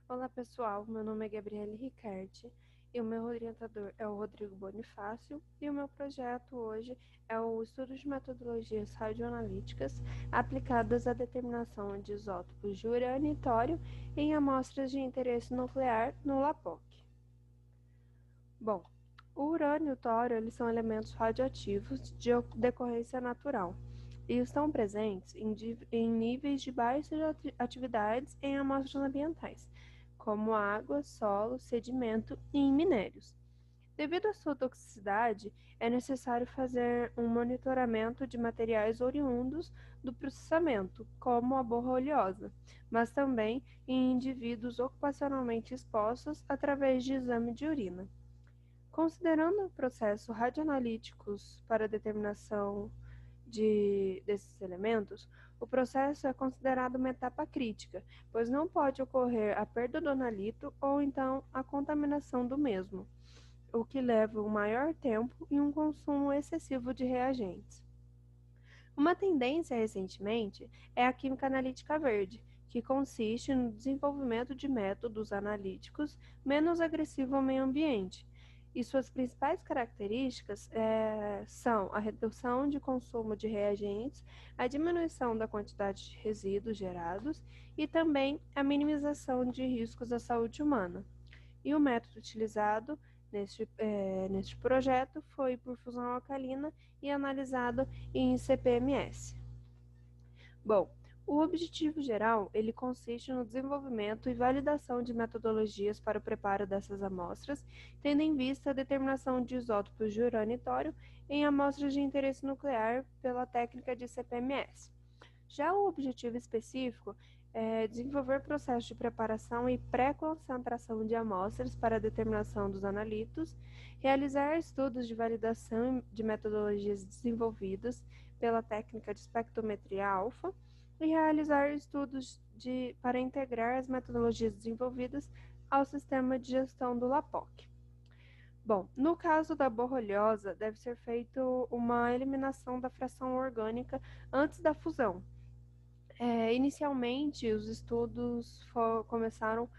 Olá pessoal, meu nome é Gabriele Ricarte e o meu orientador é o Rodrigo Bonifácio e o meu projeto hoje é o estudo de metodologias radioanalíticas aplicadas à determinação de isótopos de urânio e tório em amostras de interesse nuclear no LAPOC. Bom, o urânio e o tório eles são elementos radioativos de decorrência natural e estão presentes em níveis de baixas atividades em amostras ambientais, como água, solo, sedimento e em minérios. Devido à sua toxicidade, é necessário fazer um monitoramento de materiais oriundos do processamento, como a borra oleosa, mas também em indivíduos ocupacionalmente expostos através de exame de urina. Considerando processos radioanalíticos para a determinação desses elementos, o processo é considerado uma etapa crítica, pois não pode ocorrer a perda do analito ou então a contaminação do mesmo, o que leva um maior tempo e um consumo excessivo de reagentes. Uma tendência recentemente é a química analítica verde, que consiste no desenvolvimento de métodos analíticos menos agressivos ao meio ambiente, e suas principais características são a redução de consumo de reagentes, a diminuição da quantidade de resíduos gerados e também a minimização de riscos à saúde humana. E o método utilizado neste projeto foi por fusão alcalina e analisado em CPMS. Bom, o objetivo geral ele consiste no desenvolvimento e validação de metodologias para o preparo dessas amostras, tendo em vista a determinação de isótopos de urânio e tório em amostras de interesse nuclear pela técnica de CPMS. Já o objetivo específico é desenvolver processos de preparação e pré-concentração de amostras para a determinação dos analitos, realizar estudos de validação de metodologias desenvolvidas pela técnica de espectrometria alfa e realizar estudos para integrar as metodologias desenvolvidas ao sistema de gestão do LAPOC. Bom, no caso da borrolhosa, deve ser feita uma eliminação da fração orgânica antes da fusão. Inicialmente, os estudos começaram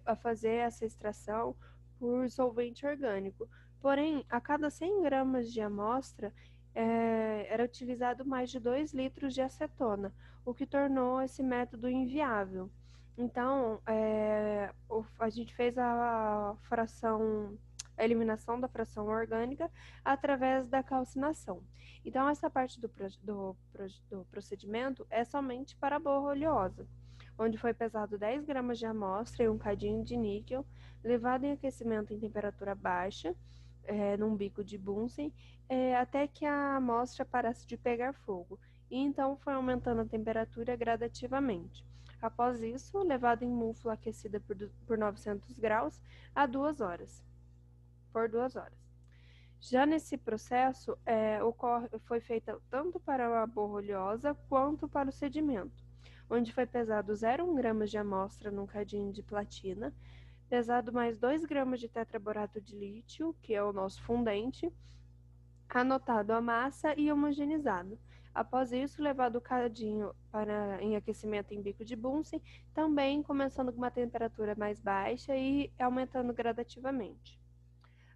a fazer essa extração por solvente orgânico. Porém, a cada 100 gramas de amostra, era utilizado mais de 2 litros de acetona, o que tornou esse método inviável. Então, a gente fez a eliminação da fração orgânica através da calcinação. Então, essa parte do procedimento é somente para a borra oleosa, onde foi pesado 10 gramas de amostra e um cadinho de níquel, levado em aquecimento em temperatura baixa, num bico de Bunsen, até que a amostra parasse de pegar fogo, e então foi aumentando a temperatura gradativamente. Após isso, levado em mufla aquecida por 900 graus por 2 horas. Já nesse processo, foi feita tanto para a borra oleosa quanto para o sedimento, onde foi pesado 0,1 gramas de amostra num cadinho de platina, pesado mais 2 gramas de tetraborato de lítio, que é o nosso fundente, anotado a massa e homogeneizado. Após isso, levado o cadinho em aquecimento em bico de Bunsen, também começando com uma temperatura mais baixa e aumentando gradativamente.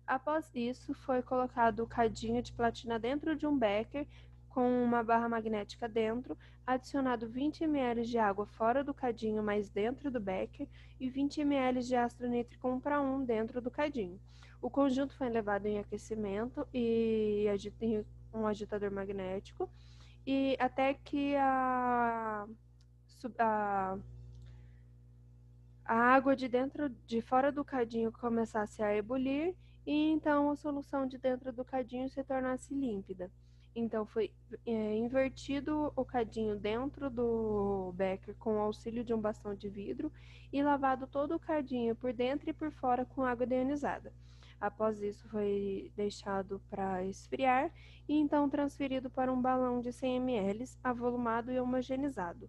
Após isso, foi colocado o cadinho de platina dentro de um becker com uma barra magnética dentro, adicionado 20 ml de água fora do cadinho, mas dentro do becker, e 20 ml de ácido nítrico 1 para 1 dentro do cadinho. O conjunto foi levado em aquecimento e em um agitador magnético, e até que a água de fora do cadinho começasse a ebulir e então a solução de dentro do cadinho se tornasse límpida. Então foi invertido o cadinho dentro do becker com o auxílio de um bastão de vidro e lavado todo o cadinho por dentro e por fora com água deionizada. Após isso foi deixado para esfriar e então transferido para um balão de 100 ml avolumado e homogeneizado.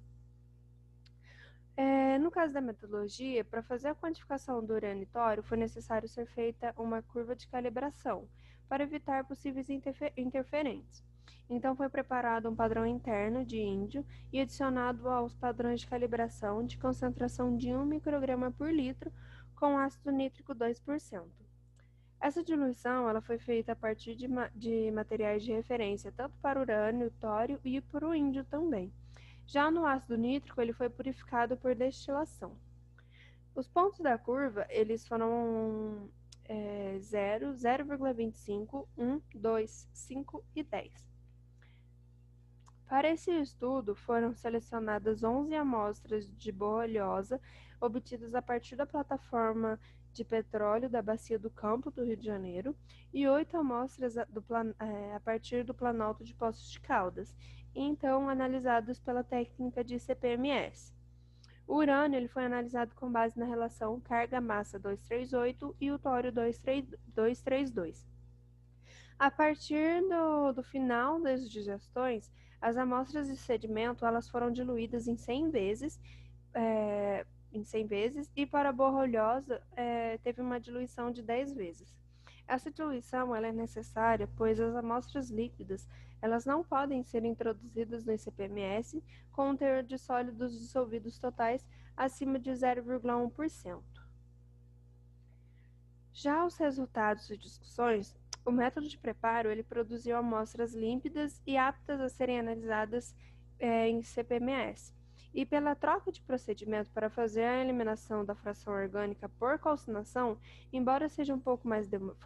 No caso da metodologia, para fazer a quantificação do urânio e tório, foi necessário ser feita uma curva de calibração para evitar possíveis interferentes. Então foi preparado um padrão interno de índio e adicionado aos padrões de calibração de concentração de 1 micrograma por litro com ácido nítrico 2%. Essa diluição ela foi feita a partir de materiais de referência tanto para urânio, tório e para o índio também. Já no ácido nítrico, ele foi purificado por destilação. Os pontos da curva, eles foram 0, 0,25, 1, 2, 5 e 10. Para esse estudo, foram selecionadas 11 amostras de borrolhosa obtidas a partir da plataforma de petróleo da Bacia do Campo, do Rio de Janeiro, e 8 amostras a partir do Planalto de Poços de Caldas, e então analisadas pela técnica de CPMS. O urânio ele foi analisado com base na relação carga-massa 238 e o tório 232. A partir do final das digestões, as amostras de sedimento elas foram diluídas em 100 vezes, e para a borrolhosa teve uma diluição de 10 vezes. Essa diluição ela é necessária, pois as amostras líquidas elas não podem ser introduzidas no ICP-MS com um teor de sólidos dissolvidos totais acima de 0,1%. Já os resultados e discussões, o método de preparo ele produziu amostras límpidas e aptas a serem analisadas em CPMS. E pela troca de procedimento para fazer a eliminação da fração orgânica por calcinação, embora foi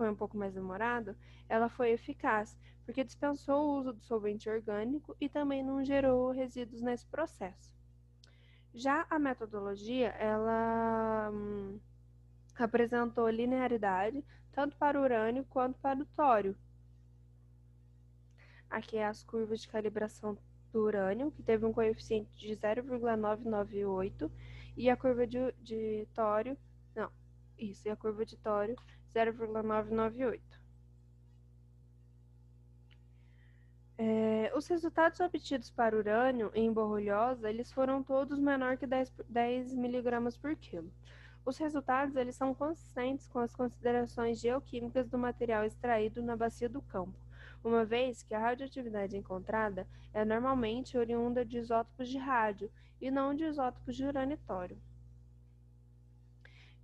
um pouco mais demorado, ela foi eficaz, porque dispensou o uso do solvente orgânico e também não gerou resíduos nesse processo. Já a metodologia, ela apresentou linearidade tanto para o urânio quanto para o tório. Aqui é as curvas de calibração do urânio, que teve um coeficiente de 0,998, e a curva de tório, e a curva de tório 0,998. Os resultados obtidos para o urânio em borrolhosa, eles foram todos menor que 10 mg por quilo. Os resultados eles são consistentes com as considerações geoquímicas do material extraído na Bacia do Campo, uma vez que a radioatividade encontrada é normalmente oriunda de isótopos de rádio e não de isótopos de urânio e tório.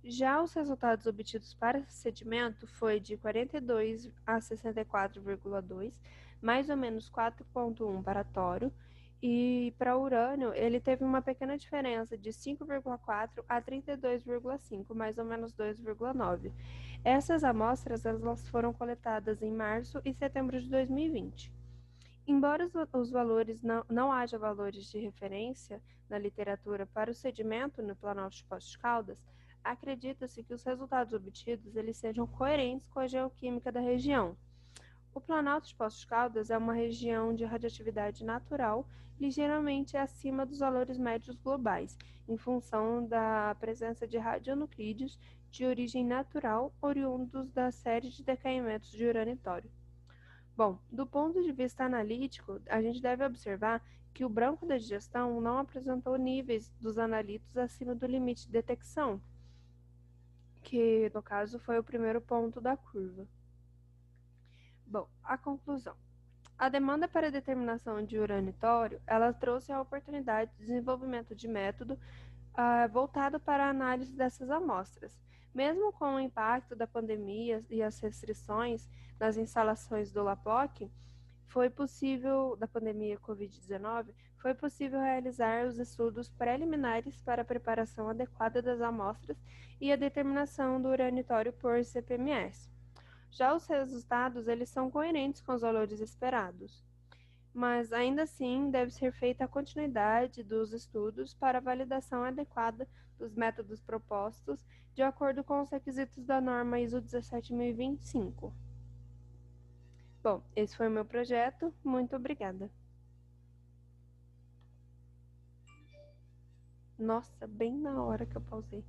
Já os resultados obtidos para esse sedimento foi de 42 a 64,2, mais ou menos 4,1 para tório, e para urânio ele teve uma pequena diferença de 5,4 a 32,5, mais ou menos 2,9. Essas amostras elas foram coletadas em março e setembro de 2020. Embora os valores não haja valores de referência na literatura para o sedimento no Planalto de Poços de Caldas, acredita-se que os resultados obtidos eles sejam coerentes com a geoquímica da região. O Planalto de Poços de Caldas é uma região de radioatividade natural ligeiramente acima dos valores médios globais, em função da presença de radionuclídeos de origem natural oriundos da série de decaimentos de urânio e tório. Bom, do ponto de vista analítico, a gente deve observar que o branco da digestão não apresentou níveis dos analitos acima do limite de detecção, que no caso foi o primeiro ponto da curva. Bom, a conclusão. A demanda para a determinação de urânio e tório, ela trouxe a oportunidade de desenvolvimento de método voltado para a análise dessas amostras. Mesmo com o impacto da pandemia e as restrições nas instalações do LAPOC, da pandemia Covid-19, foi possível realizar os estudos preliminares para a preparação adequada das amostras e a determinação do urânio e tório por CPMS. Já os resultados, eles são coerentes com os valores esperados, mas ainda assim deve ser feita a continuidade dos estudos para a validação adequada dos métodos propostos de acordo com os requisitos da norma ISO 17025. Bom, esse foi o meu projeto. Muito obrigada. Nossa, bem na hora que eu pausei.